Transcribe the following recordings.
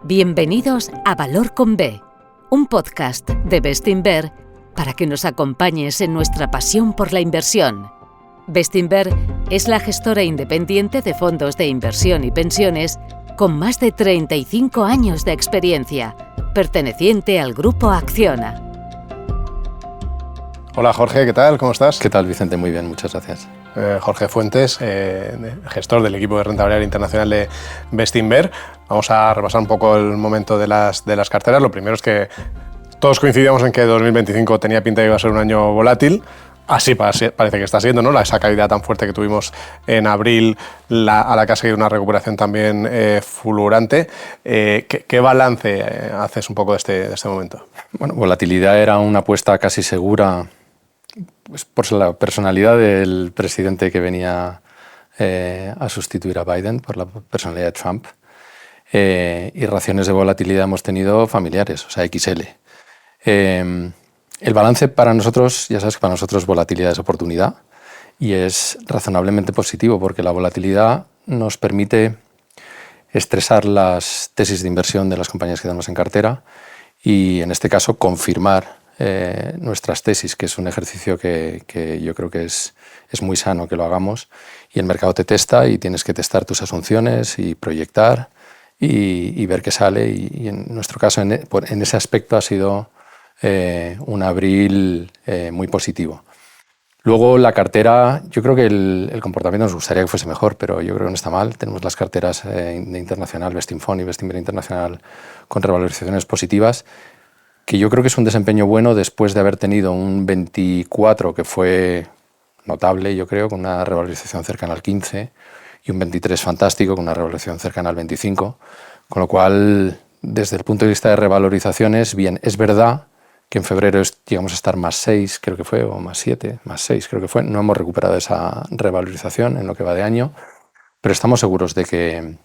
Bienvenidos a Valor con B, un podcast de Bestinver para que nos acompañes en nuestra pasión por la inversión. Bestinver es la gestora independiente de fondos de inversión y pensiones con más de 35 años de experiencia, perteneciente al Grupo Acciona. Hola Jorge, ¿qué tal? ¿Cómo estás? ¿Qué tal, Vicente? Muy bien, muchas gracias. Jorge Fuentes, gestor del equipo de renta variable internacional de Bestinver. Vamos a repasar un poco el momento de las carteras. Lo primero es que todos coincidíamos en que 2025 tenía pinta de que iba a ser un año volátil. Así parece que está siendo, ¿no? Esa caída tan fuerte que tuvimos en abril, a la que ha seguido una recuperación también fulgurante. ¿Qué balance haces un poco de este momento? Bueno, volatilidad era una apuesta casi segura, pues por la personalidad del presidente que venía a sustituir a Biden, por la personalidad de Trump. Y raciones de volatilidad hemos tenido familiares, o sea, XL. El balance para nosotros, ya sabes que para nosotros volatilidad es oportunidad y es razonablemente positivo porque la volatilidad nos permite estresar las tesis de inversión de las compañías que tenemos en cartera y en este caso confirmar nuestras tesis, que es un ejercicio que yo creo que es muy sano que lo hagamos, y el mercado te testa y tienes que testar tus asunciones y proyectar y ver qué sale, y en nuestro caso en ese aspecto ha sido un abril muy positivo. Luego la cartera, yo creo que el comportamiento nos gustaría que fuese mejor, pero yo creo que no está mal. Tenemos las carteras de internacional, Bestinfond y Bestinver Internacional, con revalorizaciones positivas, que yo creo que es un desempeño bueno después de haber tenido un 24 que fue notable, yo creo, con una revalorización cercana al 15, y un 23 fantástico con una revalorización cercana al 25, con lo cual, desde el punto de vista de revalorizaciones, bien, es verdad que en febrero llegamos a estar más 6, creo que fue, o más 7, más 6, creo que fue. No hemos recuperado esa revalorización en lo que va de año, pero estamos seguros de que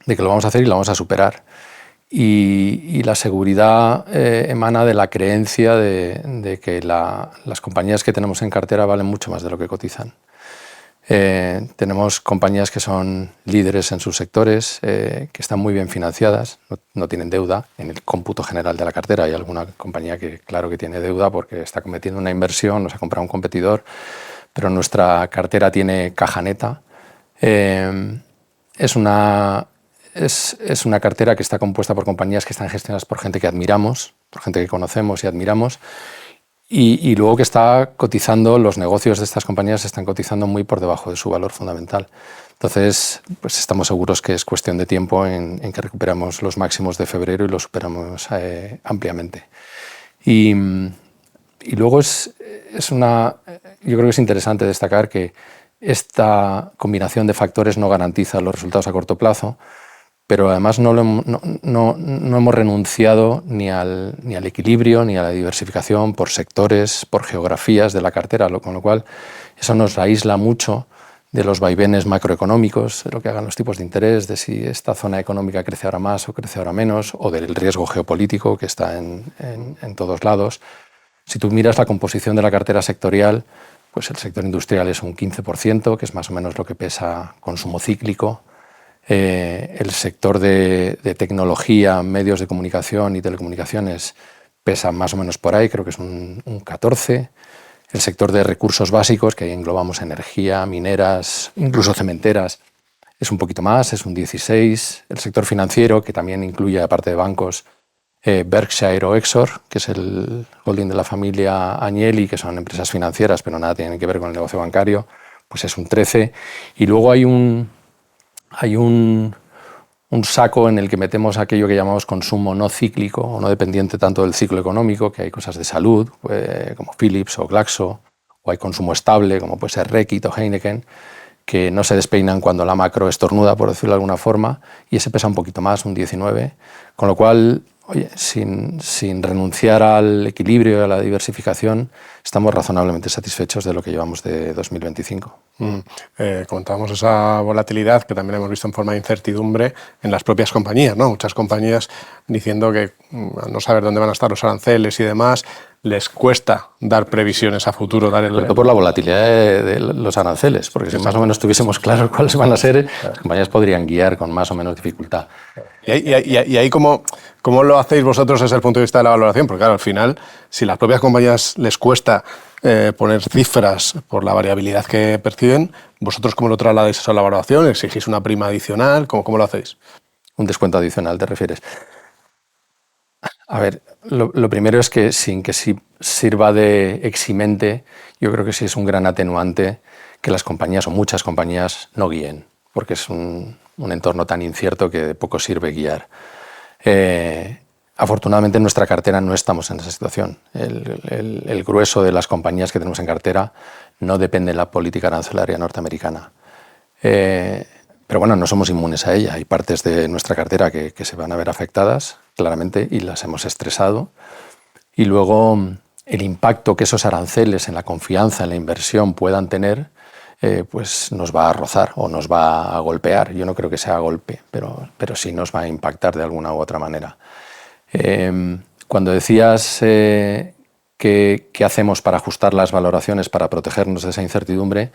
lo vamos a hacer y lo vamos a superar. Y la seguridad emana de la creencia de que las compañías que tenemos en cartera valen mucho más de lo que cotizan. Tenemos compañías que son líderes en sus sectores, que están muy bien financiadas, no tienen deuda. En el cómputo general de la cartera hay alguna compañía que claro que tiene deuda porque está cometiendo una inversión o se ha comprado un competidor, pero nuestra cartera tiene caja neta. Es una cartera que está compuesta por compañías que están gestionadas por gente que admiramos, por gente que conocemos y admiramos, y luego que está cotizando, los negocios de estas compañías están cotizando muy por debajo de su valor fundamental. Entonces, pues estamos seguros que es cuestión de tiempo en que recuperamos los máximos de febrero y los superamos ampliamente. Y luego yo creo que es interesante destacar que esta combinación de factores no garantiza los resultados a corto plazo, pero además no hemos renunciado ni al equilibrio ni a la diversificación por sectores, por geografías de la cartera, con lo cual eso nos aísla mucho de los vaivenes macroeconómicos, de lo que hagan los tipos de interés, de si esta zona económica crece ahora más o crece ahora menos, o del riesgo geopolítico que está en todos lados. Si tú miras la composición de la cartera sectorial, pues el sector industrial es un 15%, que es más o menos lo que pesa consumo cíclico. El sector de tecnología, medios de comunicación y telecomunicaciones pesa más o menos por ahí, creo que es un 14%. El sector de recursos básicos, que ahí englobamos energía, mineras, incluso cementeras, es un poquito más, es un 16%. El sector financiero, que también incluye, aparte de bancos, Berkshire o Exor, que es el holding de la familia Agnelli, que son empresas financieras, pero nada tienen que ver con el negocio bancario, pues es un 13%. Y luego hay un saco en el que metemos aquello que llamamos consumo no cíclico o no dependiente tanto del ciclo económico, que hay cosas de salud, como Philips o Glaxo, o hay consumo estable, como puede ser Reckitt o Heineken, que no se despeinan cuando la macro estornuda, por decirlo de alguna forma, y ese pesa un poquito más, un 19%, con lo cual, oye, sin renunciar al equilibrio y a la diversificación, estamos razonablemente satisfechos de lo que llevamos de 2025. Comentábamos esa volatilidad que también hemos visto en forma de incertidumbre en las propias compañías, ¿no? Muchas compañías diciendo que al no saber dónde van a estar los aranceles y demás, les cuesta dar previsiones a futuro. Sobre todo por la volatilidad de los aranceles, porque si más o menos tuviésemos claros cuáles van a ser, las compañías podrían guiar con más o menos dificultad. Y ahí ¿cómo lo hacéis vosotros desde el punto de vista de la valoración? Porque claro, al final, si las propias compañías les cuesta poner cifras por la variabilidad que perciben, ¿vosotros cómo lo trasladáis eso a la valoración? ¿Exigís una prima adicional? ¿Cómo lo hacéis? Un descuento adicional, ¿te refieres? A ver, lo primero es que sin que sirva de eximente, yo creo que sí es un gran atenuante que las compañías o muchas compañías no guíen, porque es un entorno tan incierto que de poco sirve guiar. Afortunadamente en nuestra cartera no estamos en esa situación. El grueso de las compañías que tenemos en cartera no depende de la política arancelaria norteamericana. Pero bueno, no somos inmunes a ella. Hay partes de nuestra cartera que se van a ver afectadas, claramente, y las hemos estresado. Y luego el impacto que esos aranceles en la confianza, en la inversión puedan tener, pues nos va a rozar o nos va a golpear. Yo no creo que sea golpe, pero sí nos va a impactar de alguna u otra manera. Cuando decías qué hacemos para ajustar las valoraciones, para protegernos de esa incertidumbre,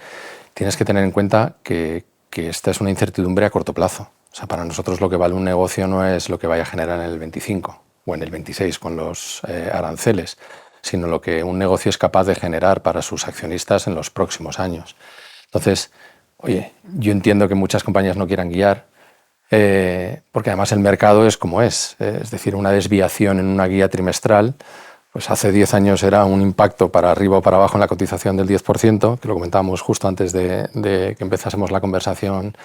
tienes que tener en cuenta que esta es una incertidumbre a corto plazo. O sea, para nosotros lo que vale un negocio no es lo que vaya a generar en el 25 o en el 26 con los aranceles, sino lo que un negocio es capaz de generar para sus accionistas en los próximos años. Entonces, oye, yo entiendo que muchas compañías no quieran guiar, porque además el mercado es como es decir, una desviación en una guía trimestral, pues hace 10 años era un impacto para arriba o para abajo en la cotización del 10%, que lo comentábamos justo antes de que empezásemos la conversación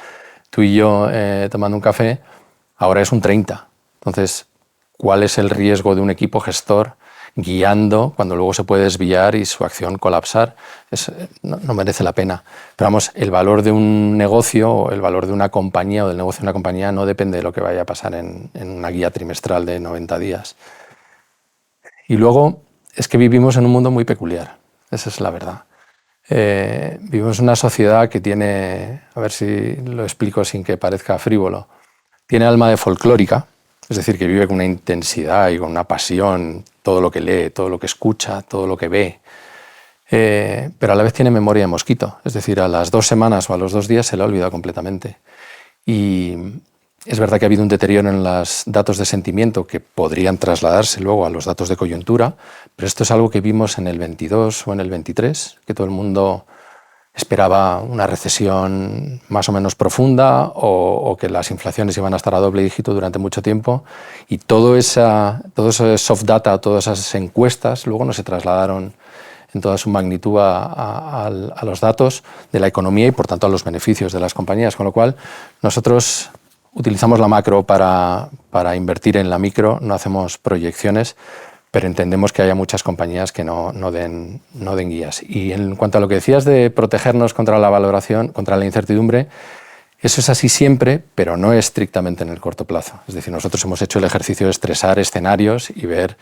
tú y yo tomando un café, ahora es un 30%. Entonces, ¿cuál es el riesgo de un equipo gestor guiando cuando luego se puede desviar y su acción colapsar? No merece la pena. Pero vamos, el valor de un negocio o el valor de una compañía o del negocio de una compañía no depende de lo que vaya a pasar en una guía trimestral de 90 días. Y luego es que vivimos en un mundo muy peculiar, esa es la verdad. Vivimos en una sociedad que tiene, a ver si lo explico sin que parezca frívolo, tiene alma de folclórica, es decir, que vive con una intensidad y con una pasión todo lo que lee, todo lo que escucha, todo lo que ve, pero a la vez tiene memoria de mosquito, es decir, a las 2 semanas o a los 2 días se le ha olvidado completamente. Y es verdad que ha habido un deterioro en los datos de sentimiento que podrían trasladarse luego a los datos de coyuntura, pero esto es algo que vimos en el 22 o en el 23, que todo el mundo esperaba una recesión más o menos profunda o que las inflaciones iban a estar a doble dígito durante mucho tiempo, y todo ese soft data, todas esas encuestas luego no se trasladaron en toda su magnitud a los datos de la economía y por tanto a los beneficios de las compañías, con lo cual nosotros utilizamos la macro para invertir en la micro, no hacemos proyecciones, pero entendemos que haya muchas compañías que no den guías. Y en cuanto a lo que decías de protegernos contra la valoración, contra la incertidumbre, eso es así siempre, pero no estrictamente en el corto plazo. Es decir, nosotros hemos hecho el ejercicio de estresar escenarios y ver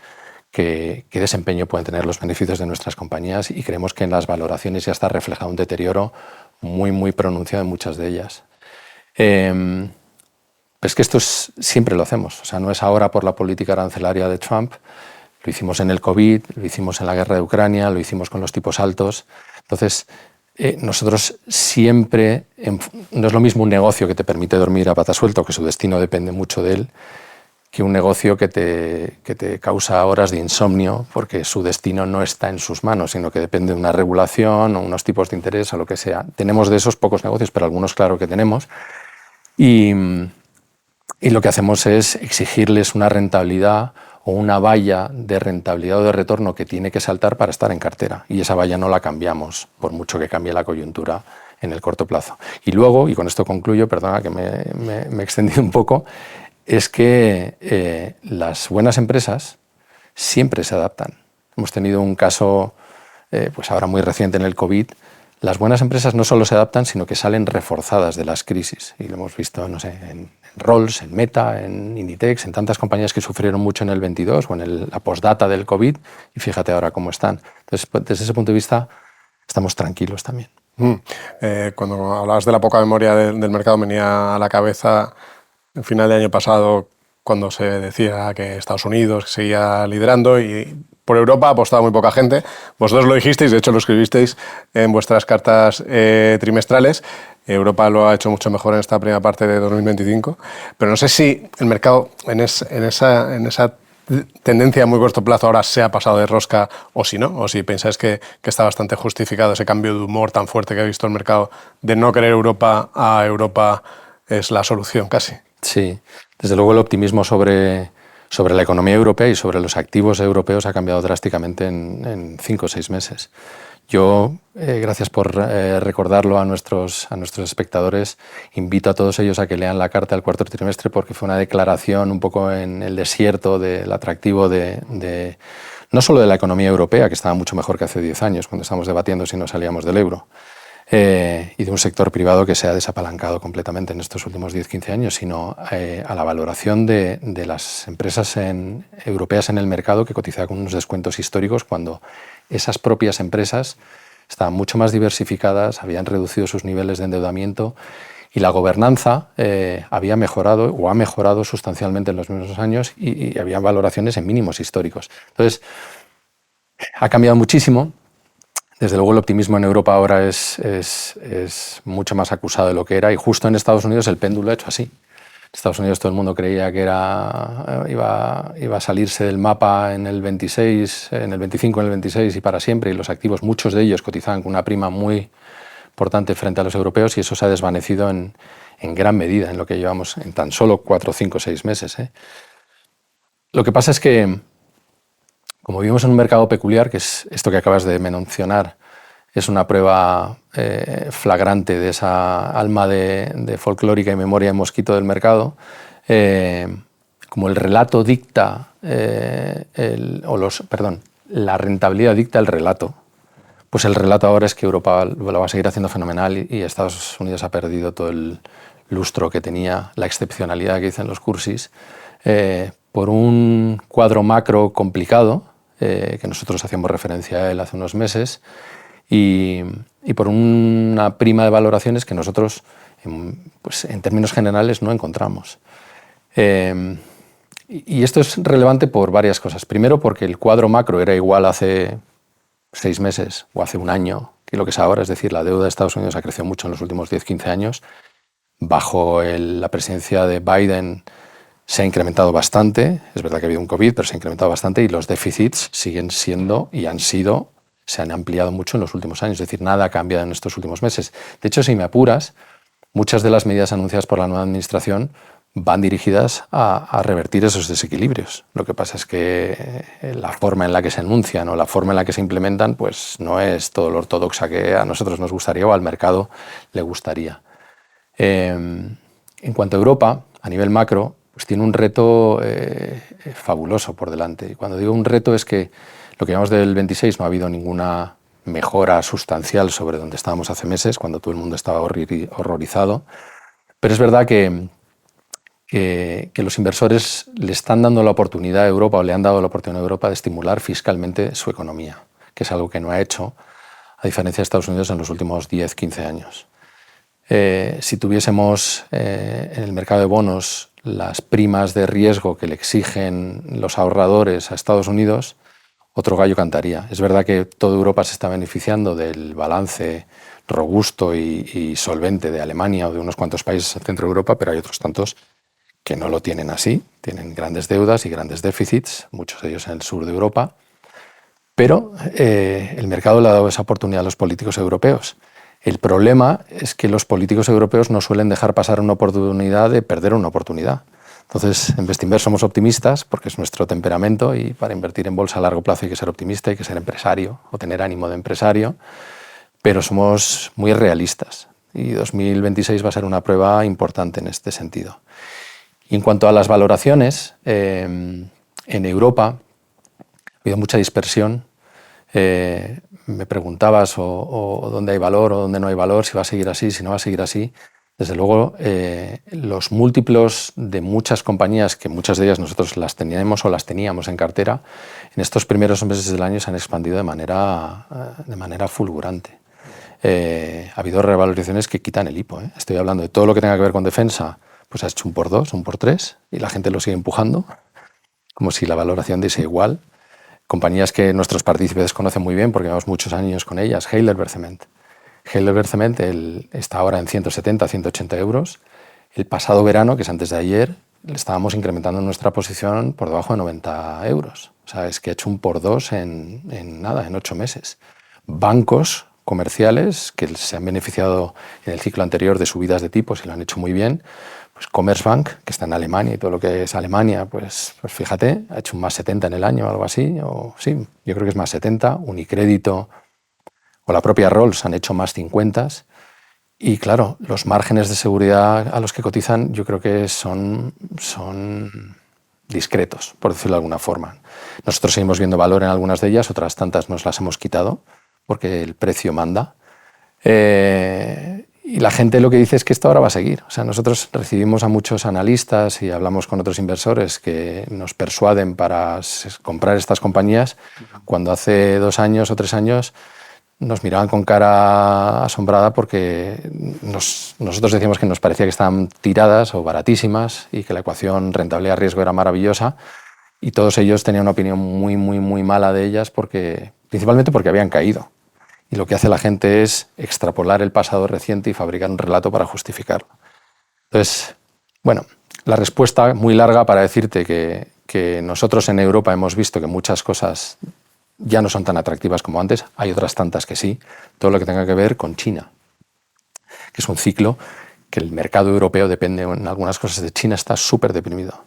qué desempeño pueden tener los beneficios de nuestras compañías, y creemos que en las valoraciones ya está reflejado un deterioro muy, muy pronunciado en muchas de ellas. Es que esto siempre lo hacemos, o sea, no es ahora por la política arancelaria de Trump, lo hicimos en el COVID, lo hicimos en la guerra de Ucrania, lo hicimos con los tipos altos. Entonces, nosotros siempre, no es lo mismo un negocio que te permite dormir a pata suelta, que su destino depende mucho de él, que un negocio que te causa horas de insomnio porque su destino no está en sus manos, sino que depende de una regulación o unos tipos de interés o lo que sea. Tenemos de esos pocos negocios, pero algunos claro que tenemos. Y lo que hacemos es exigirles una rentabilidad o una valla de rentabilidad o de retorno que tiene que saltar para estar en cartera. Y esa valla no la cambiamos, por mucho que cambie la coyuntura en el corto plazo. Y luego, y con esto concluyo, perdona que me he extendido un poco, es que las buenas empresas siempre se adaptan. Hemos tenido un caso, pues ahora muy reciente en el COVID. Las buenas empresas no solo se adaptan, sino que salen reforzadas de las crisis. Y lo hemos visto, no sé, en Rolls, en Meta, en Inditex, en tantas compañías que sufrieron mucho en el 22 o en la postdata del COVID. Y fíjate ahora cómo están. Entonces, desde ese punto de vista, estamos tranquilos también. Cuando hablabas de la poca memoria del mercado, me venía a la cabeza el final del año pasado, cuando se decía que Estados Unidos seguía liderando y por Europa ha apostado muy poca gente. Vosotros lo dijisteis, de hecho lo escribisteis en vuestras cartas trimestrales. Europa lo ha hecho mucho mejor en esta primera parte de 2025, pero no sé si el mercado en esa tendencia a muy corto plazo ahora se ha pasado de rosca o si no, o si pensáis que está bastante justificado ese cambio de humor tan fuerte que ha visto el mercado de no querer Europa a Europa es la solución casi. Sí, desde luego el optimismo sobre la economía europea y sobre los activos europeos ha cambiado drásticamente en 5 o 6 meses. Yo, gracias por recordarlo a nuestros espectadores, invito a todos ellos a que lean la carta del cuarto trimestre porque fue una declaración un poco en el desierto del atractivo no solo de la economía europea, que estaba mucho mejor que hace 10 años, cuando estábamos debatiendo si nos salíamos del euro, y de un sector privado que se ha desapalancado completamente en estos últimos 10-15 años, sino a la valoración de las empresas europeas en el mercado que cotizaban con unos descuentos históricos cuando esas propias empresas estaban mucho más diversificadas, habían reducido sus niveles de endeudamiento y la gobernanza había mejorado o ha mejorado sustancialmente en los mismos años y había valoraciones en mínimos históricos. Entonces, ha cambiado muchísimo. Desde luego el optimismo en Europa ahora es mucho más acusado de lo que era y justo en Estados Unidos el péndulo ha hecho así. En Estados Unidos todo el mundo creía que iba a salirse del mapa en el 26, en el 25, en el 26 y para siempre, y los activos, muchos de ellos cotizaban con una prima muy importante frente a los europeos y eso se ha desvanecido en gran medida en lo que llevamos en tan solo 4, 5, 6 meses. Lo que pasa es que, como vivimos en un mercado peculiar, que es esto que acabas de mencionar, es una prueba flagrante de esa alma de folclórica y memoria de mosquito del mercado, como el relato dicta, la rentabilidad dicta el relato, pues el relato ahora es que Europa lo va a seguir haciendo fenomenal y Estados Unidos ha perdido todo el lustro que tenía, la excepcionalidad que dicen los cursis, por un cuadro macro complicado, que nosotros hacíamos referencia a él hace unos meses, y por una prima de valoraciones que nosotros, en términos generales, no encontramos. Y esto es relevante por varias cosas. Primero, porque el cuadro macro era igual hace 6 meses o hace un año que lo que es ahora, es decir, la deuda de Estados Unidos ha crecido mucho en los últimos 10-15 años. Bajo la presidencia de Biden se ha incrementado bastante, es verdad que ha habido un COVID, pero se ha incrementado bastante y los déficits siguen siendo y se han ampliado mucho en los últimos años, es decir, nada ha cambiado en estos últimos meses. De hecho, si me apuras, muchas de las medidas anunciadas por la nueva administración van dirigidas a revertir esos desequilibrios. Lo que pasa es que la forma en la que se anuncian o la forma en la que se implementan pues no es todo lo ortodoxa que a nosotros nos gustaría o al mercado le gustaría. En cuanto a Europa, a nivel macro, pues tiene un reto fabuloso por delante. Y cuando digo un reto es que lo que llamamos del 26 no ha habido ninguna mejora sustancial sobre donde estábamos hace meses, cuando todo el mundo estaba horrorizado. Pero es verdad que los inversores le están dando la oportunidad a Europa o le han dado la oportunidad a Europa de estimular fiscalmente su economía, que es algo que no ha hecho, a diferencia de Estados Unidos, en los últimos 10-15 años. Si tuviésemos en el mercado de bonos las primas de riesgo que le exigen los ahorradores a Estados Unidos, otro gallo cantaría. Es verdad que toda Europa se está beneficiando del balance robusto y solvente de Alemania o de unos cuantos países del centro de Europa, pero hay otros tantos que no lo tienen así, tienen grandes deudas y grandes déficits, muchos de ellos en el sur de Europa, pero el mercado le ha dado esa oportunidad a los políticos europeos. El problema es que los políticos europeos no suelen dejar pasar una oportunidad de perder una oportunidad. Entonces, en Bestinver somos optimistas porque es nuestro temperamento y para invertir en bolsa a largo plazo hay que ser optimista, hay que ser empresario o tener ánimo de empresario, pero somos muy realistas y 2026 va a ser una prueba importante en este sentido. Y en cuanto a las valoraciones, en Europa ha habido mucha dispersión. Me preguntabas o dónde hay valor o dónde no hay valor, si va a seguir así, si no va a seguir así. Desde luego, los múltiplos de muchas compañías, que muchas de ellas nosotros las teníamos o las teníamos en cartera, en estos primeros meses del año se han expandido de manera fulgurante. Ha habido revalorizaciones que quitan el hipo. Estoy hablando de todo lo que tenga que ver con defensa, pues ha hecho un por 2, un por 3, y la gente lo sigue empujando, como si la valoración diese igual. Compañías que nuestros partícipes conocen muy bien porque llevamos muchos años con ellas. Heidelberg-Cement. Heidelberg-Cement está ahora en 170, 180 euros. El pasado verano, que es antes de ayer, le estábamos incrementando nuestra posición por debajo de 90 euros. O sea, es que ha hecho un por dos en 8 meses. Bancos comerciales que se han beneficiado en el ciclo anterior de subidas de tipos y lo han hecho muy bien. Pues Commerzbank, que está en Alemania y todo lo que es Alemania, pues fíjate, ha hecho un más 70 en el año o algo así. O sí, yo creo que es más 70. Unicrédito o la propia Rolls han hecho más 50. Y claro, los márgenes de seguridad a los que cotizan yo creo que son discretos, por decirlo de alguna forma. Nosotros seguimos viendo valor en algunas de ellas, otras tantas nos las hemos quitado porque el precio manda. Y la gente lo que dice es que esto ahora va a seguir. O sea, nosotros recibimos a muchos analistas y hablamos con otros inversores que nos persuaden para comprar estas compañías cuando hace 2 años o 3 años nos miraban con cara asombrada porque nosotros decíamos que nos parecía que estaban tiradas o baratísimas y que la ecuación rentabilidad-riesgo era maravillosa, y todos ellos tenían una opinión muy, muy, muy mala de ellas principalmente porque habían caído. Y lo que hace la gente es extrapolar el pasado reciente y fabricar un relato para justificarlo. Entonces, bueno, la respuesta muy larga para decirte que nosotros en Europa hemos visto que muchas cosas ya no son tan atractivas como antes. Hay otras tantas que sí. Todo lo que tenga que ver con China, que es un ciclo que el mercado europeo depende en algunas cosas de China, está súper deprimido.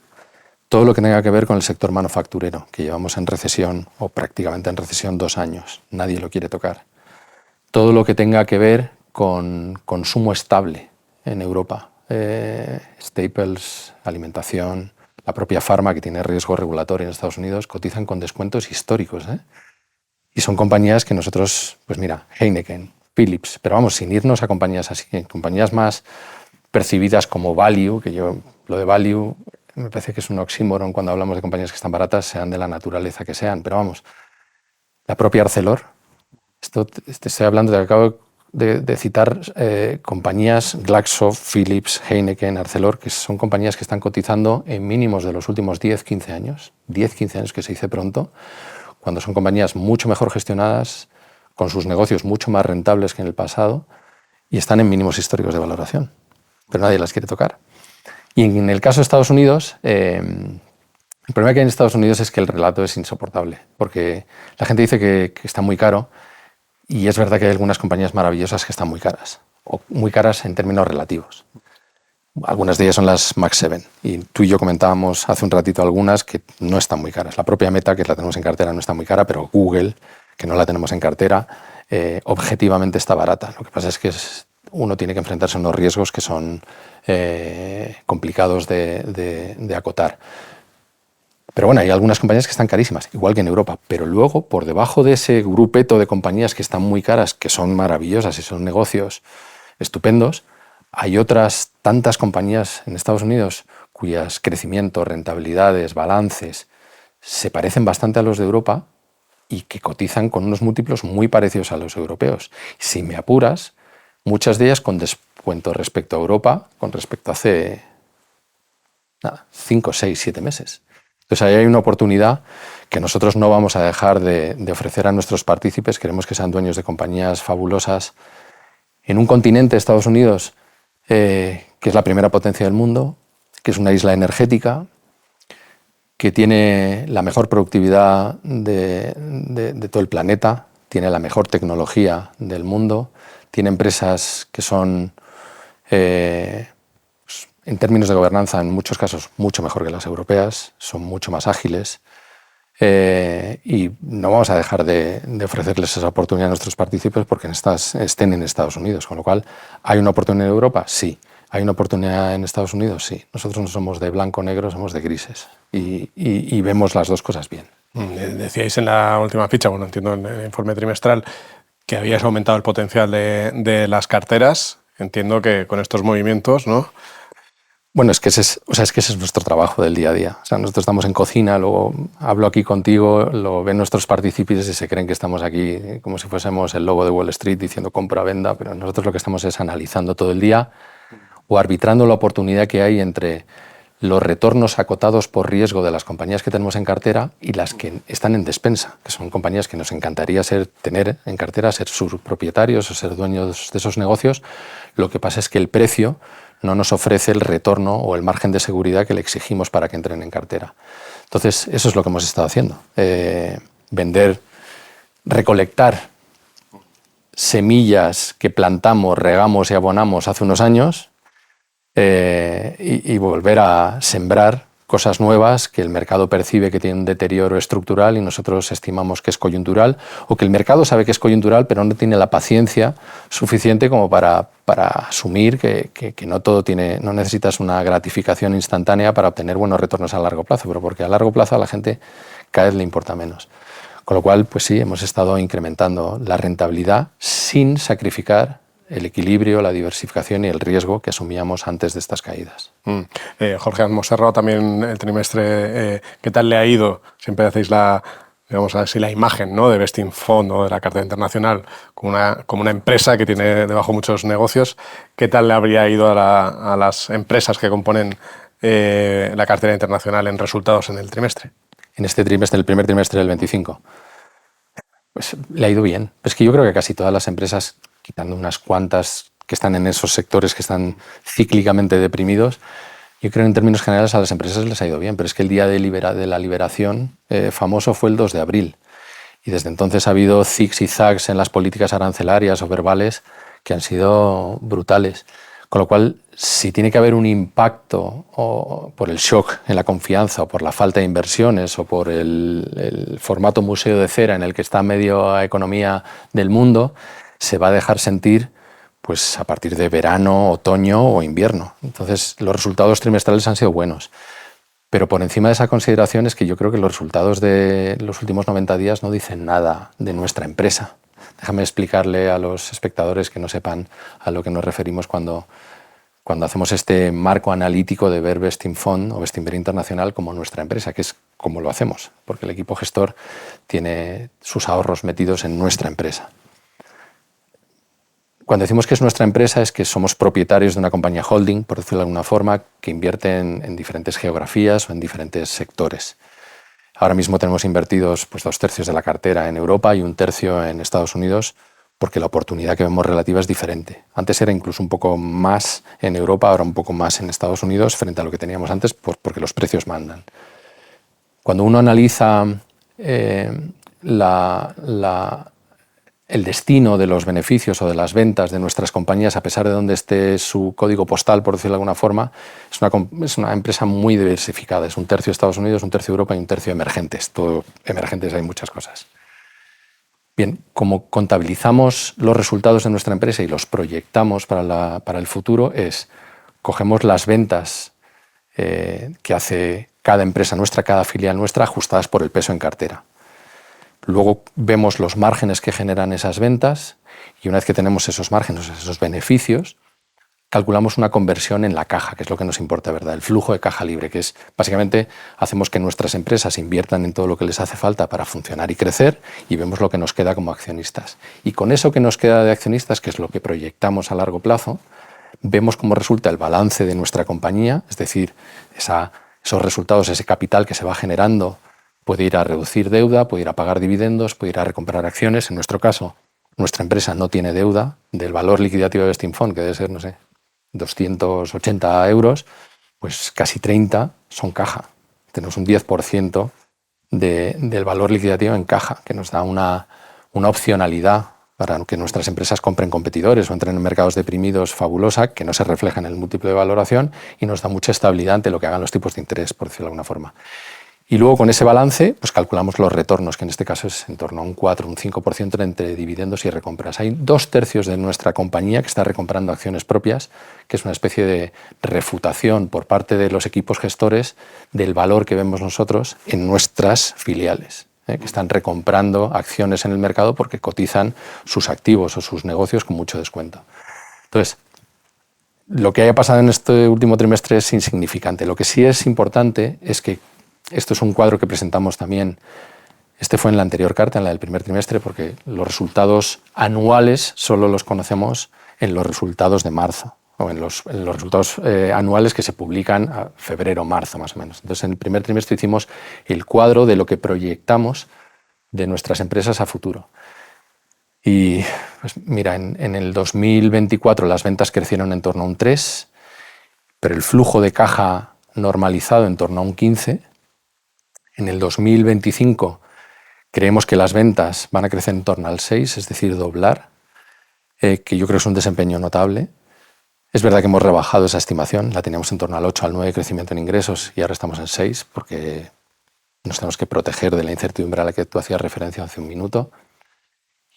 Todo lo que tenga que ver con el sector manufacturero, que llevamos en recesión o prácticamente en recesión 2 años. Nadie lo quiere tocar. Todo lo que tenga que ver con consumo estable en Europa. Staples, alimentación, la propia farma, que tiene riesgo regulatorio en Estados Unidos, cotizan con descuentos históricos. Y son compañías que nosotros, pues mira, Heineken, Philips, pero vamos, sin irnos a compañías así, compañías más percibidas como value, que lo de value me parece que es un oxímoron cuando hablamos de compañías que están baratas, sean de la naturaleza que sean, pero vamos, la propia Arcelor, te estoy hablando de que acabo de citar compañías Glaxo, Philips, Heineken, Arcelor, que son compañías que están cotizando en mínimos de los últimos 10-15 años, 10-15 años que se dice pronto, cuando son compañías mucho mejor gestionadas, con sus negocios mucho más rentables que en el pasado, y están en mínimos históricos de valoración, pero nadie las quiere tocar. Y en el caso de Estados Unidos, el problema que hay en Estados Unidos es que el relato es insoportable, porque la gente dice que está muy caro, y es verdad que hay algunas compañías maravillosas que están muy caras, o muy caras en términos relativos. Algunas de ellas son las Max 7, y tú y yo comentábamos hace un ratito algunas que no están muy caras. La propia Meta, que la tenemos en cartera, no está muy cara, pero Google, que no la tenemos en cartera, objetivamente está barata. Lo que pasa es que uno tiene que enfrentarse a unos riesgos que son complicados de acotar. Pero bueno, hay algunas compañías que están carísimas, igual que en Europa, pero luego, por debajo de ese grupeto de compañías que están muy caras, que son maravillosas y son negocios estupendos, hay otras tantas compañías en Estados Unidos cuyos crecimientos, rentabilidades, balances se parecen bastante a los de Europa y que cotizan con unos múltiplos muy parecidos a los europeos. Si me apuras, muchas de ellas con descuento respecto a Europa, con respecto a hace 5, 6, 7 meses. Entonces ahí hay una oportunidad que nosotros no vamos a dejar de ofrecer a nuestros partícipes. Queremos que sean dueños de compañías fabulosas en un continente, Estados Unidos, que es la primera potencia del mundo, que es una isla energética, que tiene la mejor productividad de todo el planeta, tiene la mejor tecnología del mundo, tiene empresas que son, en términos de gobernanza, en muchos casos, mucho mejor que las europeas, son mucho más ágiles, y no vamos a dejar de ofrecerles esa oportunidad a nuestros partícipes porque estén en Estados Unidos. Con lo cual, ¿hay una oportunidad en Europa? Sí. ¿Hay una oportunidad en Estados Unidos? Sí. Nosotros no somos de blanco-negro, somos de grises. Y vemos las dos cosas bien. Decíais en la última ficha, bueno, entiendo en el informe trimestral, que habíais aumentado el potencial de las carteras. Entiendo que con estos movimientos, ¿no? Bueno, es que ese es nuestro trabajo del día a día. O sea, nosotros estamos en cocina, luego hablo aquí contigo, lo ven nuestros partícipes y se creen que estamos aquí como si fuésemos el lobo de Wall Street diciendo compra, venda, pero nosotros lo que estamos es analizando todo el día o arbitrando la oportunidad que hay entre los retornos acotados por riesgo de las compañías que tenemos en cartera y las que están en despensa, que son compañías que nos encantaría tener en cartera, ser sus propietarios o ser dueños de esos negocios. Lo que pasa es que el precio no nos ofrece el retorno o el margen de seguridad que le exigimos para que entren en cartera. Entonces, eso es lo que hemos estado haciendo. Vender, recolectar semillas que plantamos, regamos y abonamos hace unos años, y volver a sembrar cosas nuevas que el mercado percibe que tienen un deterioro estructural y nosotros estimamos que es coyuntural, o que el mercado sabe que es coyuntural pero no tiene la paciencia suficiente como para asumir que no todo no necesitas una gratificación instantánea para obtener buenos retornos a largo plazo, pero porque a largo plazo a la gente cada vez le importa menos. Con lo cual, pues sí, hemos estado incrementando la rentabilidad sin sacrificar el equilibrio, la diversificación y el riesgo que asumíamos antes de estas caídas. Jorge, hemos cerrado también el trimestre. ¿Qué tal le ha ido? Siempre hacéis la imagen, ¿no?, de Bestinfond o de la cartera internacional como una empresa que tiene debajo muchos negocios. ¿Qué tal le habría ido a las empresas que componen la cartera internacional en resultados en el trimestre? En este trimestre, el primer trimestre del 25, pues le ha ido bien. Es que yo creo que casi todas las empresas, quitando unas cuantas que están en esos sectores que están cíclicamente deprimidos, yo creo que en términos generales a las empresas les ha ido bien, pero es que el día de la liberación famoso fue el 2 de abril. Y desde entonces ha habido zigs y zags en las políticas arancelarias o verbales que han sido brutales. Con lo cual, si tiene que haber un impacto o por el shock en la confianza o por la falta de inversiones o por el formato museo de cera en el que está media economía del mundo, se va a dejar sentir pues, a partir de verano, otoño o invierno. Entonces, los resultados trimestrales han sido buenos. Pero por encima de esa consideración es que yo creo que los resultados de los últimos 90 días no dicen nada de nuestra empresa. Déjame explicarle a los espectadores que no sepan a lo que nos referimos cuando hacemos este marco analítico de ver Bestinfond o Bestinver Internacional como nuestra empresa, que es como lo hacemos, porque el equipo gestor tiene sus ahorros metidos en nuestra empresa. Cuando decimos que es nuestra empresa es que somos propietarios de una compañía holding, por decirlo de alguna forma, que invierte en diferentes geografías o en diferentes sectores. Ahora mismo tenemos invertidos pues, 2/3 de la cartera en Europa y 1/3 en Estados Unidos, porque la oportunidad que vemos relativa es diferente. Antes era incluso un poco más en Europa, ahora un poco más en Estados Unidos frente a lo que teníamos antes, porque los precios mandan. Cuando uno analiza el destino de los beneficios o de las ventas de nuestras compañías, a pesar de donde esté su código postal, por decirlo de alguna forma, es una empresa muy diversificada. Es 1/3 Estados Unidos, 1/3 Europa y 1/3 emergentes. Todo emergentes hay muchas cosas. Bien, como contabilizamos los resultados de nuestra empresa y los proyectamos para el futuro, cogemos las ventas que hace cada empresa nuestra, cada filial nuestra, ajustadas por el peso en cartera. Luego vemos los márgenes que generan esas ventas y una vez que tenemos esos márgenes, esos beneficios, calculamos una conversión en la caja, que es lo que nos importa, ¿verdad? El flujo de caja libre, que es básicamente hacemos que nuestras empresas inviertan en todo lo que les hace falta para funcionar y crecer y vemos lo que nos queda como accionistas. Y con eso que nos queda de accionistas, que es lo que proyectamos a largo plazo, vemos cómo resulta el balance de nuestra compañía, es decir, esos resultados, ese capital que se va generando puede ir a reducir deuda, puede ir a pagar dividendos, puede ir a recomprar acciones. En nuestro caso, nuestra empresa no tiene deuda. Del valor liquidativo de Bestinfond, que debe ser, no sé, 280 euros, pues casi 30 son caja. Tenemos un 10% del valor liquidativo en caja, que nos da una opcionalidad para que nuestras empresas compren competidores o entren en mercados deprimidos fabulosa, que no se refleja en el múltiplo de valoración y nos da mucha estabilidad ante lo que hagan los tipos de interés, por decirlo de alguna forma. Y luego con ese balance pues calculamos los retornos, que en este caso es en torno a un 4, un 5% entre dividendos y recompras. Hay 2/3 de nuestra compañía que está recomprando acciones propias, que es una especie de refutación por parte de los equipos gestores del valor que vemos nosotros en nuestras filiales, que están recomprando acciones en el mercado porque cotizan sus activos o sus negocios con mucho descuento. Entonces, lo que haya pasado en este último trimestre es insignificante. Lo que sí es importante es que esto es un cuadro que presentamos también. Este fue en la anterior carta, en la del primer trimestre, porque los resultados anuales solo los conocemos en los resultados de marzo. o en los resultados anuales que se publican a febrero, marzo más o menos. Entonces, en el primer trimestre hicimos el cuadro de lo que proyectamos de nuestras empresas a futuro. Y pues mira, en el 2024 las ventas crecieron en torno a un 3, pero el flujo de caja normalizado en torno a un 15. En el 2025 creemos que las ventas van a crecer en torno al 6, es decir, doblar, que yo creo que es un desempeño notable. Es verdad que hemos rebajado esa estimación, la teníamos en torno al 8, al 9 de crecimiento en ingresos y ahora estamos en 6 porque nos tenemos que proteger de la incertidumbre a la que tú hacías referencia hace un minuto.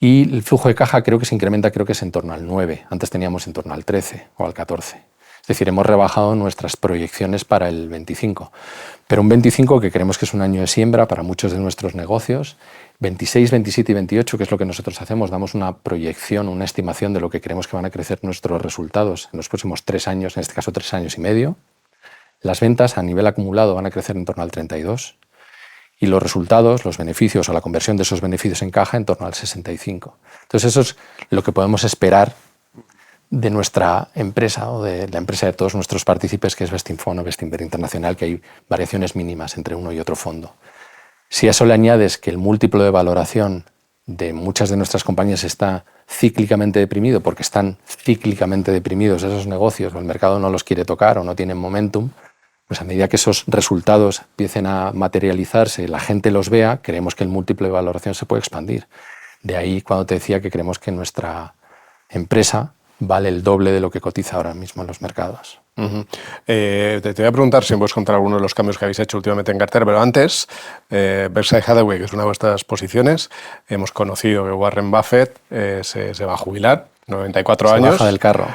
Y el flujo de caja creo que se incrementa, creo que es en torno al 9. Antes teníamos en torno al 13 o al 14. Es decir, hemos rebajado nuestras proyecciones para el 25. Pero un 25 que creemos que es un año de siembra para muchos de nuestros negocios. 26, 27 y 28, que es lo que nosotros hacemos, damos una proyección, una estimación de lo que creemos que van a crecer nuestros resultados en los próximos 3 años, en este caso 3 años y medio. Las ventas a nivel acumulado van a crecer en torno al 32. Y los resultados, los beneficios o la conversión de esos beneficios en caja en torno al 65. Entonces eso es lo que podemos esperar de nuestra empresa o de la empresa de todos nuestros partícipes, que es Bestinfond o Bestinver Internacional, que hay variaciones mínimas entre uno y otro fondo. Si a eso le añades que el múltiplo de valoración de muchas de nuestras compañías está cíclicamente deprimido, porque están cíclicamente deprimidos esos negocios, o el mercado no los quiere tocar o no tienen momentum, pues a medida que esos resultados empiecen a materializarse y la gente los vea, creemos que el múltiplo de valoración se puede expandir. De ahí cuando te decía que creemos que nuestra empresa vale el doble de lo que cotiza ahora mismo en los mercados. Te voy a preguntar si me puedes contar algunos de los cambios que habéis hecho últimamente en cartera, pero antes, Berkshire Hathaway, que es una de vuestras posiciones, hemos conocido que Warren Buffett se va a jubilar, 94 años. Se baja del carro.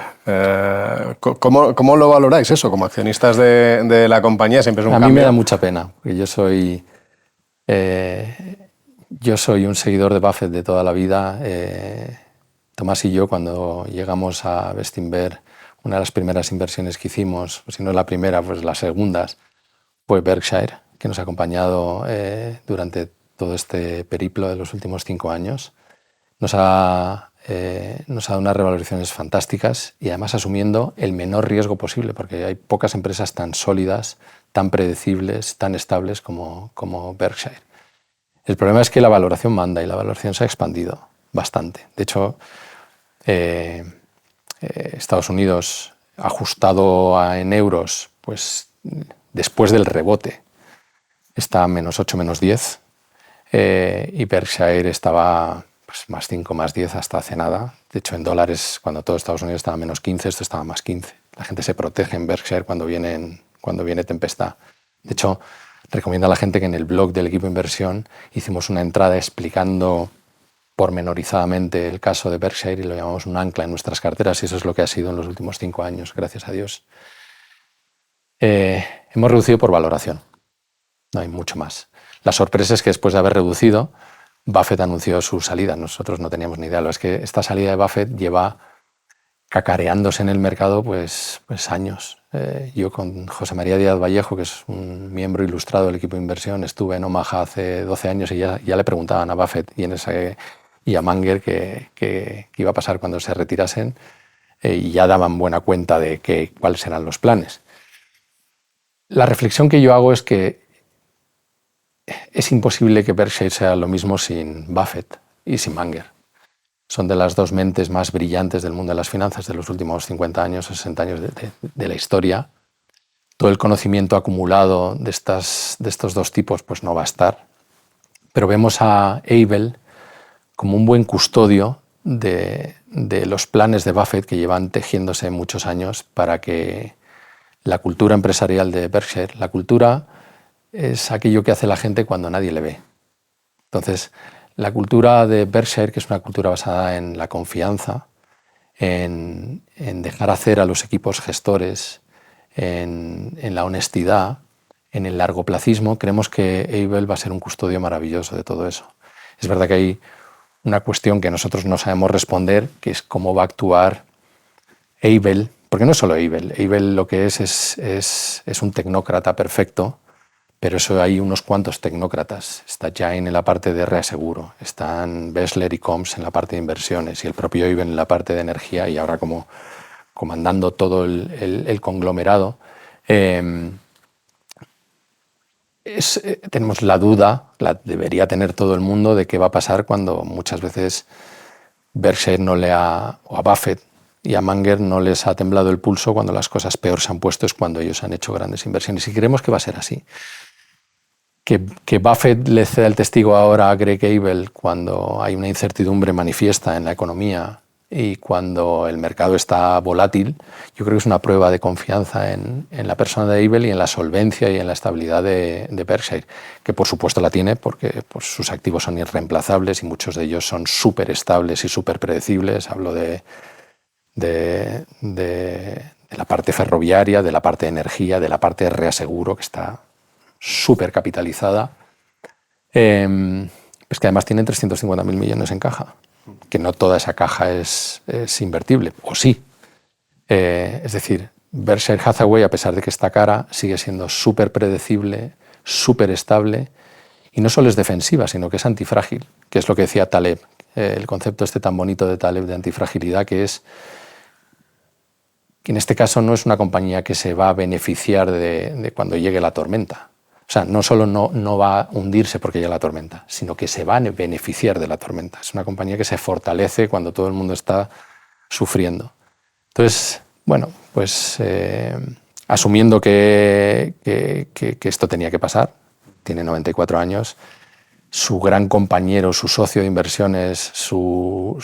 ¿Cómo lo valoráis eso como accionistas de la compañía? Siempre es un cambio. A mí me da mucha pena, porque yo soy un seguidor de Buffett de toda la vida. Tomás y yo, cuando llegamos a Bestinver, una de las primeras inversiones que hicimos, si no la primera, pues las segundas, fue Berkshire, que nos ha acompañado durante todo este periplo de los últimos 5 años. Nos ha dado unas revalorizaciones fantásticas y además asumiendo el menor riesgo posible, porque hay pocas empresas tan sólidas, tan predecibles, tan estables como Berkshire. El problema es que la valoración manda y la valoración se ha expandido bastante. De hecho, Estados Unidos, ajustado en euros, pues después del rebote, está a -8, -10, y Berkshire estaba pues, +5, +10 hasta hace nada. De hecho, en dólares, cuando todo Estados Unidos estaba a -15, esto estaba a +15. La gente se protege en Berkshire cuando viene tempestad. De hecho, recomiendo a la gente que en el blog del equipo de inversión hicimos una entrada explicando pormenorizadamente el caso de Berkshire y lo llamamos un ancla en nuestras carteras, y eso es lo que ha sido en los últimos 5 años, gracias a Dios. Hemos reducido por valoración, no hay mucho más. La sorpresa es que después de haber reducido, Buffett anunció su salida. Nosotros no teníamos ni idea. Lo es que esta salida de Buffett lleva cacareándose en el mercado pues años. Yo con José María Díaz Vallejo, que es un miembro ilustrado del equipo de inversión, estuve en Omaha hace 12 años y ya le preguntaban a Buffett y a Munger qué iba a pasar cuando se retirasen, y ya daban buena cuenta de cuáles eran los planes. La reflexión que yo hago es que es imposible que Berkshire sea lo mismo sin Buffett y sin Munger. Son de las dos mentes más brillantes del mundo de las finanzas de los últimos 50 años o 60 años de la historia. Todo el conocimiento acumulado de estos dos tipos pues no va a estar. Pero vemos a Abel como un buen custodio de los planes de Buffett que llevan tejiéndose muchos años para que la cultura empresarial de Berkshire, la cultura es aquello que hace la gente cuando nadie le ve. Entonces, la cultura de Berkshire, que es una cultura basada en la confianza, en dejar hacer a los equipos gestores, en la honestidad, en el largoplacismo, creemos que Abel va a ser un custodio maravilloso de todo eso. Es verdad que hay una cuestión que nosotros no sabemos responder, que es cómo va a actuar Abel, porque no es solo Abel. Abel lo que es un tecnócrata perfecto, pero eso hay unos cuantos tecnócratas. Está Jain en la parte de reaseguro, están Bessler y Combs en la parte de inversiones y el propio Abel en la parte de energía, y ahora como comandando todo el conglomerado, tenemos la duda, la debería tener todo el mundo, de qué va a pasar cuando muchas veces Berkshire o a Buffett y a Munger no les ha temblado el pulso cuando las cosas peor se han puesto, es cuando ellos han hecho grandes inversiones. Y creemos que va a ser así. Que Buffett le ceda el testigo ahora a Greg Abel cuando hay una incertidumbre manifiesta en la economía y cuando el mercado está volátil, yo creo que es una prueba de confianza en la persona de Abel y en la solvencia y en la estabilidad de Berkshire, que por supuesto la tiene porque pues, sus activos son irreemplazables y muchos de ellos son súper estables y súper predecibles. Hablo de la parte ferroviaria, de la parte de energía, de la parte de reaseguro, que está súper capitalizada. Es que además tienen 350.000 millones en caja, que no toda esa caja es invertible, o sí. Es decir, Berkshire Hathaway, a pesar de que está cara, sigue siendo súper predecible, súper estable, y no solo es defensiva, sino que es antifrágil, que es lo que decía Taleb, el concepto este tan bonito de Taleb de antifragilidad, que es que en este caso no es una compañía que se va a beneficiar de cuando llegue la tormenta. O sea, no solo no va a hundirse porque llegue la tormenta, sino que se va a beneficiar de la tormenta. Es una compañía que se fortalece cuando todo el mundo está sufriendo. Entonces, bueno, pues asumiendo que esto tenía que pasar, tiene 94 años, su gran compañero, su socio de inversiones, su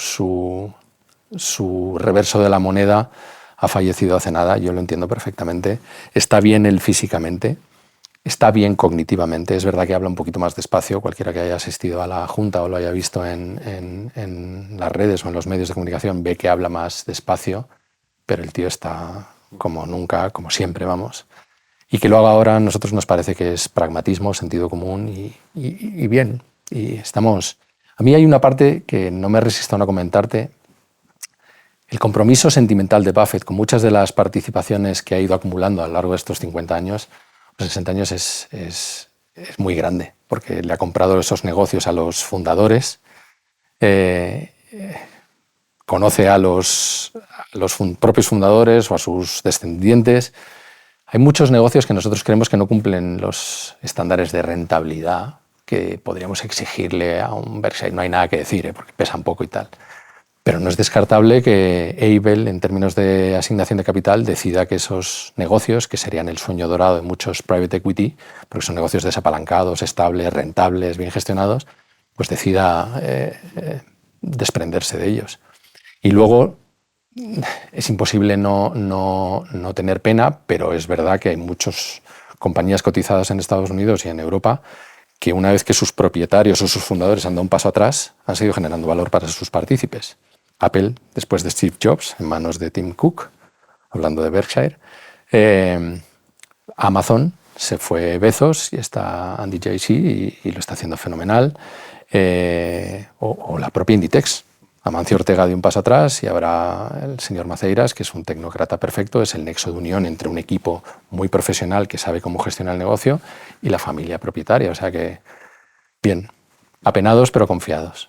reverso de la moneda, ha fallecido hace nada, yo lo entiendo perfectamente. Está bien él físicamente, está bien cognitivamente. Es verdad que habla un poquito más despacio. Cualquiera que haya asistido a la junta o lo haya visto en las redes o en los medios de comunicación ve que habla más despacio, pero el tío está como nunca, como siempre, vamos. Y que lo haga ahora a nosotros nos parece que es pragmatismo, sentido común y bien. Y estamos... A mí hay una parte que no me resisto a no comentarte. El compromiso sentimental de Buffett con muchas de las participaciones que ha ido acumulando a lo largo de estos 50 años, los 60 años, es muy grande, porque le ha comprado esos negocios a los fundadores, conoce a los propios fundadores o a sus descendientes. Hay muchos negocios que nosotros creemos que no cumplen los estándares de rentabilidad que podríamos exigirle a un Berkshire. No hay nada que decir, porque pesan poco y tal. Pero no es descartable que Abel, en términos de asignación de capital, decida que esos negocios, que serían el sueño dorado de muchos private equity, porque son negocios desapalancados, estables, rentables, bien gestionados, pues decida desprenderse de ellos. Y luego es imposible no tener pena, pero es verdad que hay muchas compañías cotizadas en Estados Unidos y en Europa que una vez que sus propietarios o sus fundadores han dado un paso atrás, han seguido generando valor para sus partícipes. Apple, después de Steve Jobs, en manos de Tim Cook, hablando de Berkshire. Amazon, se fue Bezos y está Andy Jassy y lo está haciendo fenomenal. O la propia Inditex. Amancio Ortega dio un paso atrás y ahora el señor Maceiras, que es un tecnócrata perfecto, es el nexo de unión entre un equipo muy profesional que sabe cómo gestionar el negocio y la familia propietaria. O sea que, bien. Apenados pero confiados.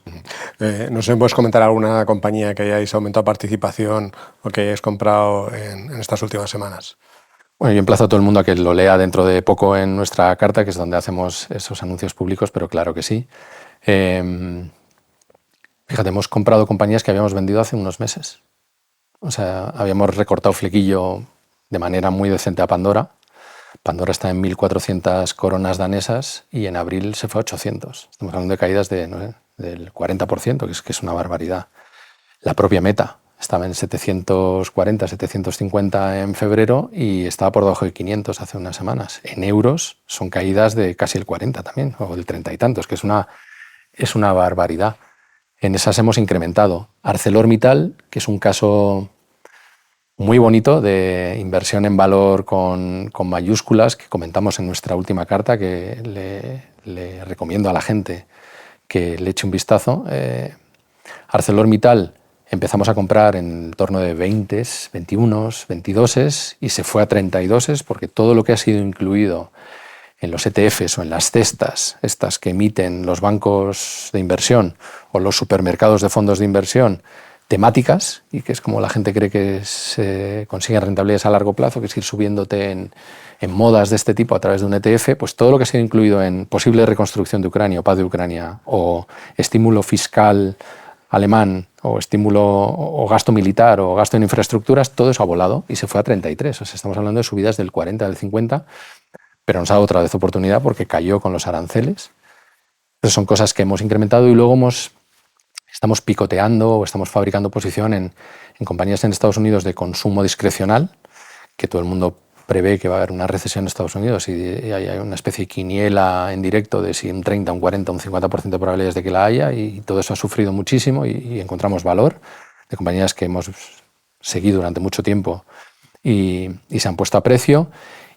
No sé, ¿puedes comentar alguna compañía que hayáis aumentado participación o que hayáis comprado en estas últimas semanas? Bueno, yo emplazo a todo el mundo a que lo lea dentro de poco en nuestra carta, que es donde hacemos esos anuncios públicos, pero claro que sí. Fíjate, hemos comprado compañías que habíamos vendido hace unos meses. O sea, habíamos recortado flequillo de manera muy decente a Pandora. Pandora está en 1.400 coronas danesas y en abril se fue a 800. Estamos hablando de caídas del 40%, que es una barbaridad. La propia Meta estaba en 740, 750 en febrero y estaba por debajo de 500 hace unas semanas. En euros son caídas de casi el 40 también, o del 30 y tantos, que es una barbaridad. En esas hemos incrementado. ArcelorMittal, que es un caso muy bonito de inversión en valor con mayúsculas, que comentamos en nuestra última carta, que le recomiendo a la gente que le eche un vistazo. ArcelorMittal empezamos a comprar en torno de 20, 21, 22 y se fue a 32 porque todo lo que ha sido incluido en los ETFs o en las cestas, estas que emiten los bancos de inversión o los supermercados de fondos de inversión, temáticas, y que es como la gente cree que se consiguen rentabilidades a largo plazo, que es ir subiéndote en modas de este tipo a través de un ETF, pues todo lo que se ha incluido en posible reconstrucción de Ucrania o paz de Ucrania, o estímulo fiscal alemán, o estímulo o gasto militar o gasto en infraestructuras, todo eso ha volado y se fue a 33. O sea, estamos hablando de subidas del 40, del 50, pero nos ha dado otra vez oportunidad porque cayó con los aranceles. Entonces son cosas que hemos incrementado y luego estamos picoteando o estamos fabricando posición en compañías en Estados Unidos de consumo discrecional, que todo el mundo prevé que va a haber una recesión en Estados Unidos y hay una especie de quiniela en directo de si un 30, un 40, un 50% de probabilidades de que la haya, y todo eso ha sufrido muchísimo y encontramos valor de compañías que hemos seguido durante mucho tiempo y se han puesto a precio.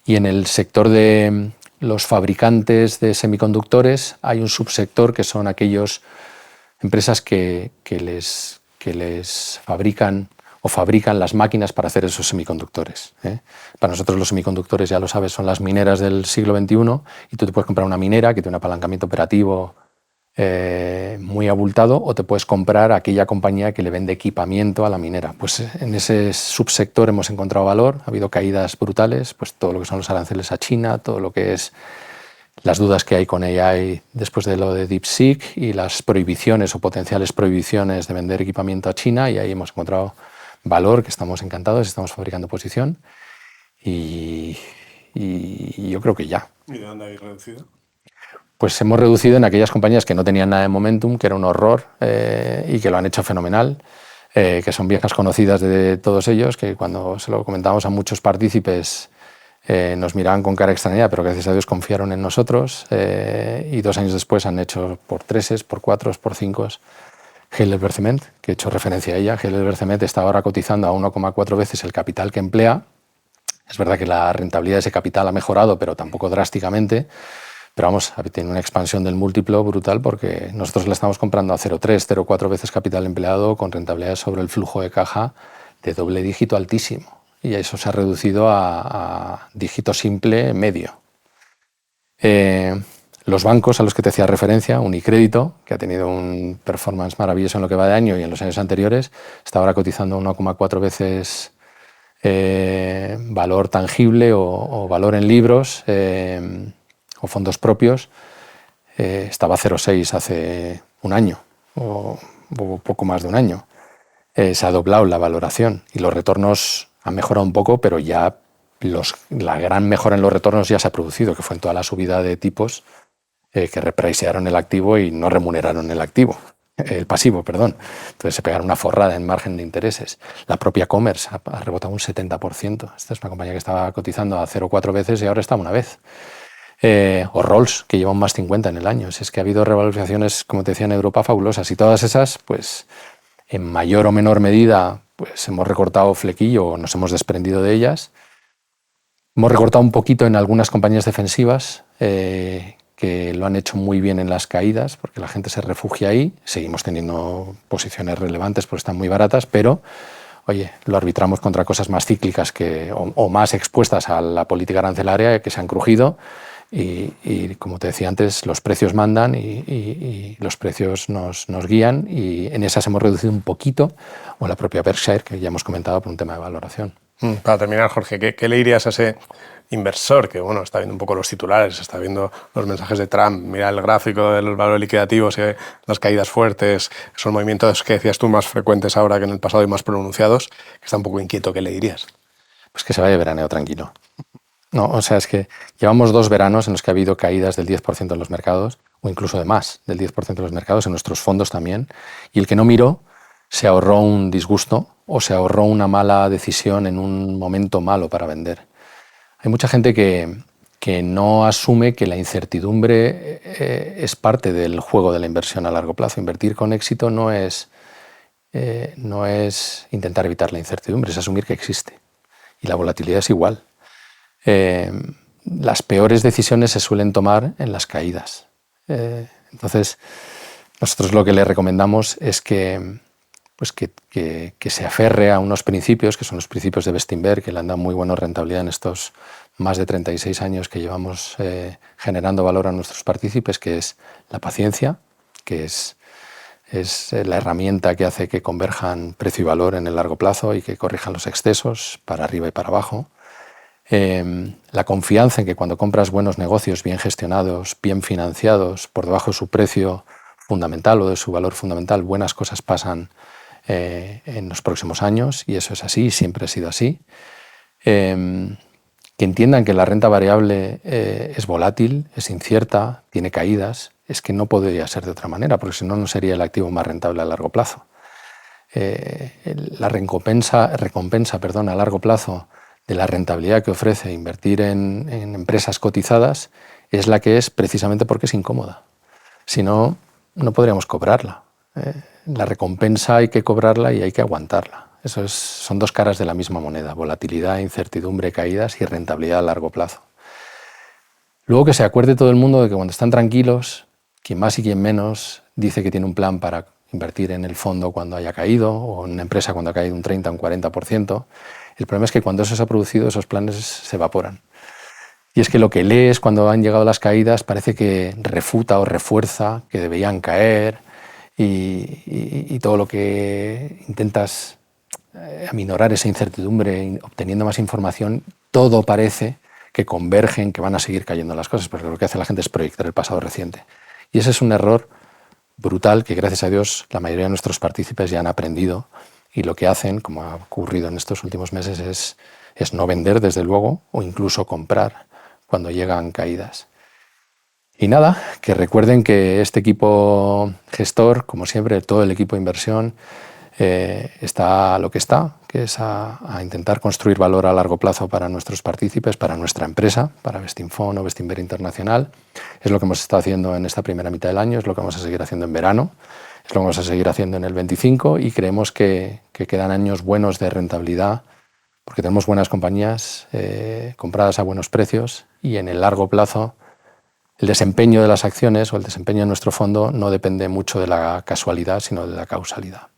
Y en el sector de los fabricantes de semiconductores hay un subsector que son aquellas empresas que les fabrican o fabrican las máquinas para hacer esos semiconductores. Para nosotros los semiconductores, ya lo sabes, son las mineras del siglo XXI, y tú te puedes comprar una minera que tiene un apalancamiento operativo muy abultado, o te puedes comprar aquella compañía que le vende equipamiento a la minera. Pues en ese subsector hemos encontrado valor, ha habido caídas brutales, pues todo lo que son los aranceles a China, todo lo que es las dudas que hay con AI después de lo de DeepSeek y las prohibiciones o potenciales prohibiciones de vender equipamiento a China, y ahí hemos encontrado valor, que estamos encantados, estamos fabricando posición y yo creo que ya. ¿Y de dónde habéis reducido? Pues hemos reducido en aquellas compañías que no tenían nada de momentum, que era un horror, y que lo han hecho fenomenal, que son viejas conocidas de todos ellos, que cuando se lo comentábamos a muchos partícipes nos miraban con cara extraña, pero gracias a Dios confiaron en nosotros, y 2 años después han hecho por 3, por 4, por 5 Heidelberg-Cement, que he hecho referencia a ella. Heidelberg-Cement está ahora cotizando a 1,4 veces el capital que emplea. Es verdad que la rentabilidad de ese capital ha mejorado, pero tampoco drásticamente. Pero vamos, tiene una expansión del múltiplo brutal, porque nosotros la estamos comprando a 0,3, 0,4 veces capital empleado, con rentabilidades sobre el flujo de caja de doble dígito altísimo. Y eso se ha reducido a dígito simple medio. Los bancos a los que te hacía referencia, Unicrédito, que ha tenido un performance maravilloso en lo que va de año y en los años anteriores, está ahora cotizando 1,4 veces valor tangible o valor en libros o fondos propios. Estaba a 0,6 hace un año o poco más de un año. Se ha doblado la valoración y los retornos han mejorado un poco, pero ya la gran mejora en los retornos ya se ha producido, que fue en toda la subida de tipos que repricearon el activo y no remuneraron el pasivo, perdón. Entonces se pegaron una forrada en margen de intereses. La propia Commerce ha rebotado un 70%. Esta es una compañía que estaba cotizando a 0,4 veces y ahora está a 1 vez. O Rolls, que lleva un más 50 en el año. Si es que ha habido revalorizaciones, como te decía, en Europa fabulosas, y todas esas, pues en mayor o menor medida, pues hemos recortado flequillo o nos hemos desprendido de ellas. Hemos recortado un poquito en algunas compañías defensivas, que lo han hecho muy bien en las caídas, porque la gente se refugia ahí. Seguimos teniendo posiciones relevantes porque están muy baratas, pero oye, lo arbitramos contra cosas más cíclicas o más expuestas a la política arancelaria, que se han crujido, y como te decía antes, los precios mandan y los precios nos guían, y en esas hemos reducido un poquito, o la propia Berkshire, que ya hemos comentado por un tema de valoración. Para terminar, Jorge, ¿qué le dirías a ese inversor que está viendo un poco los titulares, está viendo los mensajes de Trump, mira el gráfico de los valores liquidativos y las caídas fuertes, son movimientos que decías tú más frecuentes ahora que en el pasado y más pronunciados, que está un poco inquieto? ¿Qué le dirías? Pues que se vaya de veraneo tranquilo. No, o sea, es que llevamos 2 veranos en los que ha habido caídas del 10% en los mercados, o incluso de más del 10% en los mercados, en nuestros fondos también, y el que no miró se ahorró un disgusto o se ahorró una mala decisión en un momento malo para vender. Hay mucha gente que no asume que la incertidumbre es parte del juego de la inversión a largo plazo. Invertir con éxito no es intentar evitar la incertidumbre, es asumir que existe. Y la volatilidad es igual. Las peores decisiones se suelen tomar en las caídas. Entonces, nosotros lo que le recomendamos es que se aferre a unos principios, que son los principios de Bestinver, que le han dado muy buena rentabilidad en estos más de 36 años que llevamos generando valor a nuestros partícipes, que es la paciencia, que es es la herramienta que hace que converjan precio y valor en el largo plazo y que corrijan los excesos para arriba y para abajo. La confianza en que cuando compras buenos negocios bien gestionados, bien financiados, por debajo de su precio fundamental o de su valor fundamental, buenas cosas pasan en los próximos años, y eso es así, siempre ha sido así. Que entiendan que la renta variable es volátil, es incierta, tiene caídas. Es que no podría ser de otra manera, porque si no, no sería el activo más rentable a largo plazo. La recompensa a largo plazo de la rentabilidad que ofrece invertir en empresas cotizadas es la que es precisamente porque es incómoda. Si no, no podríamos cobrarla. La recompensa hay que cobrarla y hay que aguantarla. Son dos caras de la misma moneda: volatilidad, incertidumbre, caídas y rentabilidad a largo plazo. Luego, que se acuerde todo el mundo de que cuando están tranquilos, quien más y quien menos dice que tiene un plan para invertir en el fondo cuando haya caído, o en una empresa cuando ha caído un 30 o un 40%. El problema es que cuando eso se ha producido, esos planes se evaporan. Y es que lo que lees cuando han llegado las caídas parece que refuta o refuerza que debían caer, y todo lo que intentas aminorar esa incertidumbre obteniendo más información, todo parece que convergen, que van a seguir cayendo las cosas, porque lo que hace la gente es proyectar el pasado reciente. Y ese es un error brutal que, gracias a Dios, la mayoría de nuestros partícipes ya han aprendido, y lo que hacen, como ha ocurrido en estos últimos meses, es no vender, desde luego, o incluso comprar cuando llegan caídas. Y nada, que recuerden que este equipo gestor, como siempre, todo el equipo de inversión, está a lo que está, que es a intentar construir valor a largo plazo para nuestros partícipes, para nuestra empresa, para Bestinfond o Bestinver Internacional. Es lo que hemos estado haciendo en esta primera mitad del año, es lo que vamos a seguir haciendo en verano, es lo que vamos a seguir haciendo en el 25, y creemos que quedan años buenos de rentabilidad, porque tenemos buenas compañías compradas a buenos precios, y en el largo plazo el desempeño de las acciones o el desempeño de nuestro fondo no depende mucho de la casualidad, sino de la causalidad.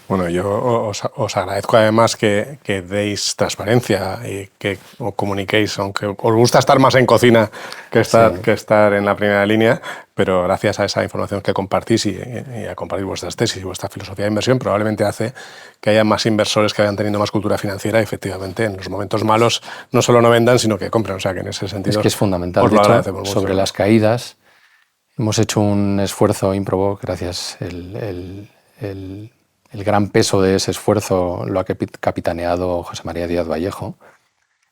Bueno, yo os agradezco además que deis transparencia y que os comuniquéis, aunque os gusta estar más en cocina que estar en la primera línea, pero gracias a esa información que compartís y a compartir vuestras tesis y vuestra filosofía de inversión, probablemente hace que haya más inversores que vayan teniendo más cultura financiera, y efectivamente en los momentos malos no solo no vendan, sino que compren. O sea que en ese sentido es que es fundamental. De hecho, sobre las caídas hemos hecho un esfuerzo ímprobo, gracias el gran peso de ese esfuerzo lo ha capitaneado José María Díaz Vallejo.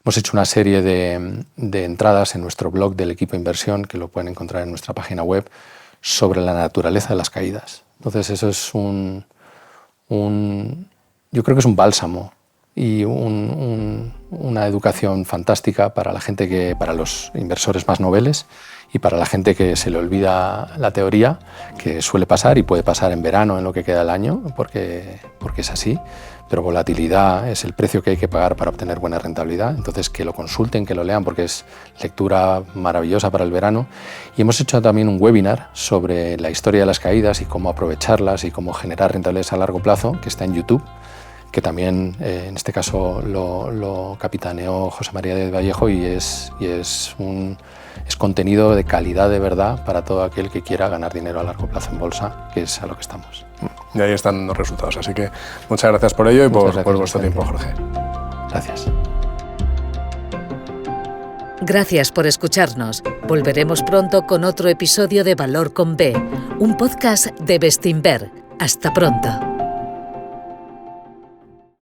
Hemos hecho una serie de entradas en nuestro blog del equipo inversión, que lo pueden encontrar en nuestra página web, sobre la naturaleza de las caídas. Entonces eso es yo creo que es un bálsamo y una educación fantástica para la gente, para los inversores más noveles, y para la gente que se le olvida la teoría, que suele pasar y puede pasar en verano, en lo que queda del año, porque es así. Pero volatilidad es el precio que hay que pagar para obtener buena rentabilidad. Entonces, que lo consulten, que lo lean, porque es lectura maravillosa para el verano. Y hemos hecho también un webinar sobre la historia de las caídas y cómo aprovecharlas y cómo generar rentabilidades a largo plazo, que está en YouTube, que también en este caso lo capitaneó José María de Vallejo, y es contenido de calidad de verdad para todo aquel que quiera ganar dinero a largo plazo en bolsa, que es a lo que estamos. Y ahí están los resultados. Así que muchas gracias por ello y por vuestro tiempo, Jorge. Gracias. Gracias por escucharnos. Volveremos pronto con otro episodio de Valor con B, un podcast de Bestinver. Hasta pronto.